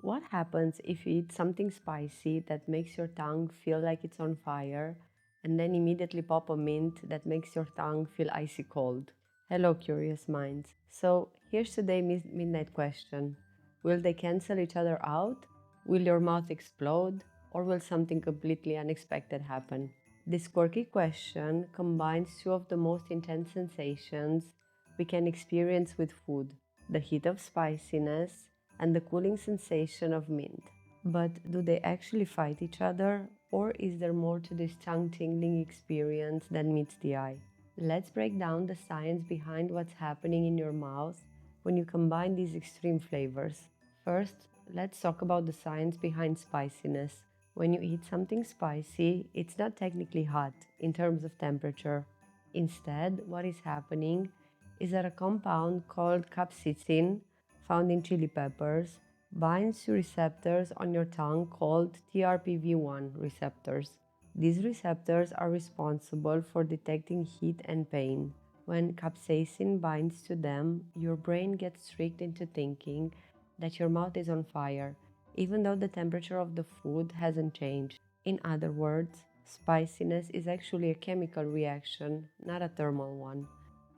What happens if you eat something spicy that makes your tongue feel like it's on fire and then immediately pop a mint that makes your tongue feel icy cold? Hello, curious minds. So, here's today's midnight question. Will they cancel each other out? Will your mouth explode? Or will something completely unexpected happen? This quirky question combines two of the most intense sensations we can experience with food: the heat of spiciness and the cooling sensation of mint. But do they actually fight each other, or is there more to this tongue tingling experience than meets the eye? Let's break down the science behind what's happening in your mouth when you combine these extreme flavors. First, let's talk about the science behind spiciness. When you eat something spicy, it's not technically hot in terms of temperature. Instead, what is happening is that a compound called capsaicin, found in chili peppers, binds to receptors on your tongue called TRPV1 receptors. These receptors are responsible for detecting heat and pain. When capsaicin binds to them, your brain gets tricked into thinking that your mouth is on fire, even though the temperature of the food hasn't changed. In other words, spiciness is actually a chemical reaction, not a thermal one.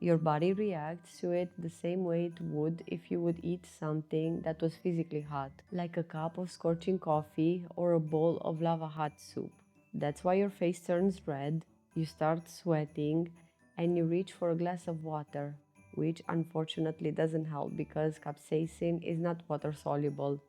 Your body reacts to it the same way it would if you would eat something that was physically hot, like a cup of scorching coffee or a bowl of lava hot soup. That's why your face turns red, you start sweating, and you reach for a glass of water, which unfortunately doesn't help because capsaicin is not water soluble.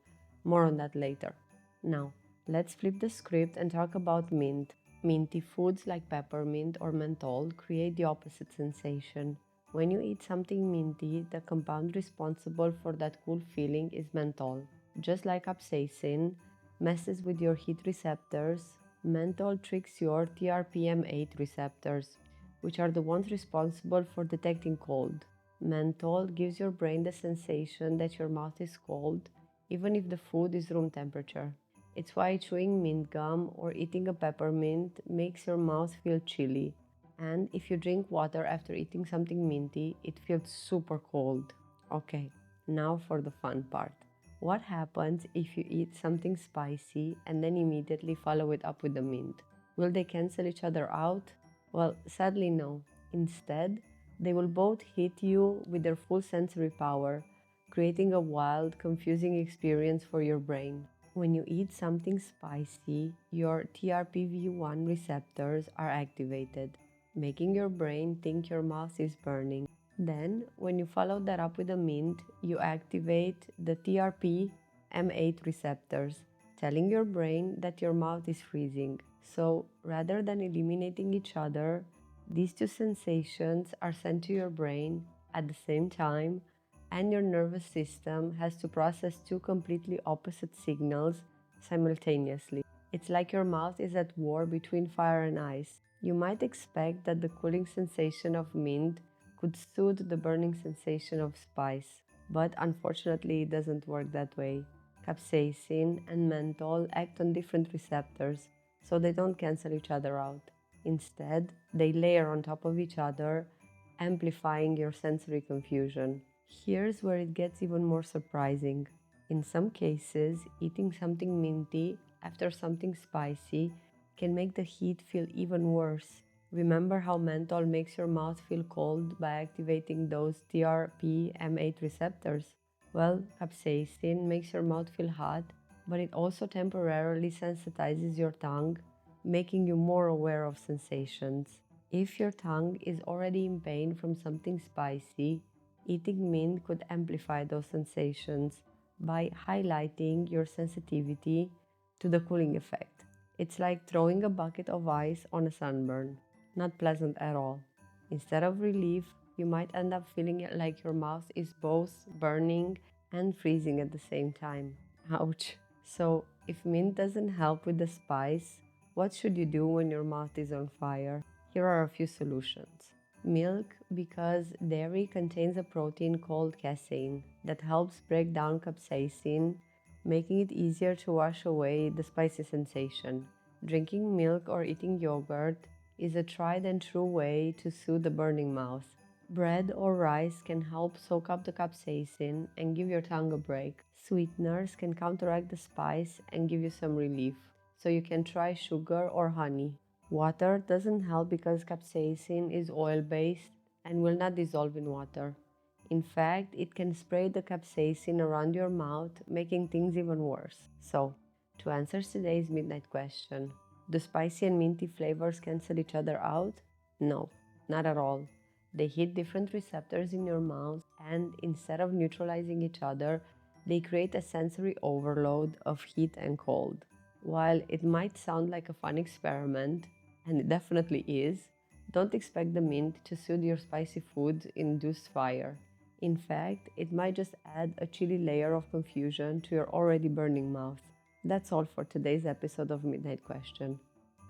More on that later. Now, let's flip the script and talk about mint. Minty foods like peppermint or menthol create the opposite sensation. When you eat something minty, the compound responsible for that cool feeling is menthol. Just like capsaicin messes with your heat receptors, menthol tricks your TRPM8 receptors, which are the ones responsible for detecting cold. Menthol gives your brain the sensation that your mouth is cold, even if the food is room temperature. It's why chewing mint gum or eating a peppermint makes your mouth feel chilly. And if you drink water after eating something minty, it feels super cold. Okay, now for the fun part. What happens if you eat something spicy and then immediately follow it up with the mint? Will they cancel each other out? Well, sadly, no. Instead, they will both hit you with their full sensory power, creating a wild, confusing experience for your brain. When you eat something spicy, your TRPV1 receptors are activated, making your brain think your mouth is burning. Then, when you follow that up with a mint, you activate the TRPM8 receptors, telling your brain that your mouth is freezing. So, rather than eliminating each other, these two sensations are sent to your brain at the same time, and your nervous system has to process two completely opposite signals simultaneously. It's like your mouth is at war between fire and ice. You might expect that the cooling sensation of mint could soothe the burning sensation of spice, but unfortunately, it doesn't work that way. Capsaicin and menthol act on different receptors, so they don't cancel each other out. Instead, they layer on top of each other, amplifying your sensory confusion. Here's where it gets even more surprising. In some cases, eating something minty after something spicy can make the heat feel even worse. Remember how menthol makes your mouth feel cold by activating those TRPM8 receptors? Well, capsaicin makes your mouth feel hot, but it also temporarily sensitizes your tongue, making you more aware of sensations. If your tongue is already in pain from something spicy, eating mint could amplify those sensations by highlighting your sensitivity to the cooling effect. It's like throwing a bucket of ice on a sunburn. Not pleasant at all. Instead of relief, you might end up feeling it like your mouth is both burning and freezing at the same time. Ouch. So, if mint doesn't help with the spice, what should you do when your mouth is on fire? Here are a few solutions. Milk, because dairy contains a protein called casein that helps break down capsaicin, making it easier to wash away the spicy sensation. Drinking milk or eating yogurt is a tried and true way to soothe the burning mouth. Bread or rice can help soak up the capsaicin and give your tongue a break. Sweeteners can counteract the spice and give you some relief, so you can try sugar or honey. Water doesn't help because capsaicin is oil-based and will not dissolve in water. In fact, it can spray the capsaicin around your mouth, making things even worse. So, to answer today's midnight question, do spicy and minty flavors cancel each other out? No, not at all. They hit different receptors in your mouth, and instead of neutralizing each other, they create a sensory overload of heat and cold. While it might sound like a fun experiment, and it definitely is, don't expect the mint to soothe your spicy food induced fire. In fact, it might just add a chilly layer of confusion to your already burning mouth. That's all for today's episode of Midnight Question.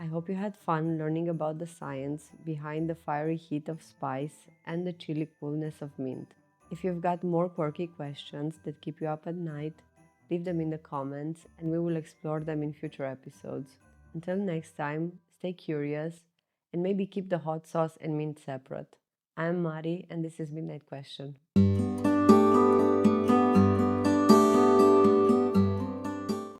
I hope you had fun learning about the science behind the fiery heat of spice and the chilly coolness of mint. If you've got more quirky questions that keep you up at night, leave them in the comments and we will explore them in future episodes. Until next time, stay curious and maybe keep the hot sauce and mint separate. I'm Mari and this is Midnight Question.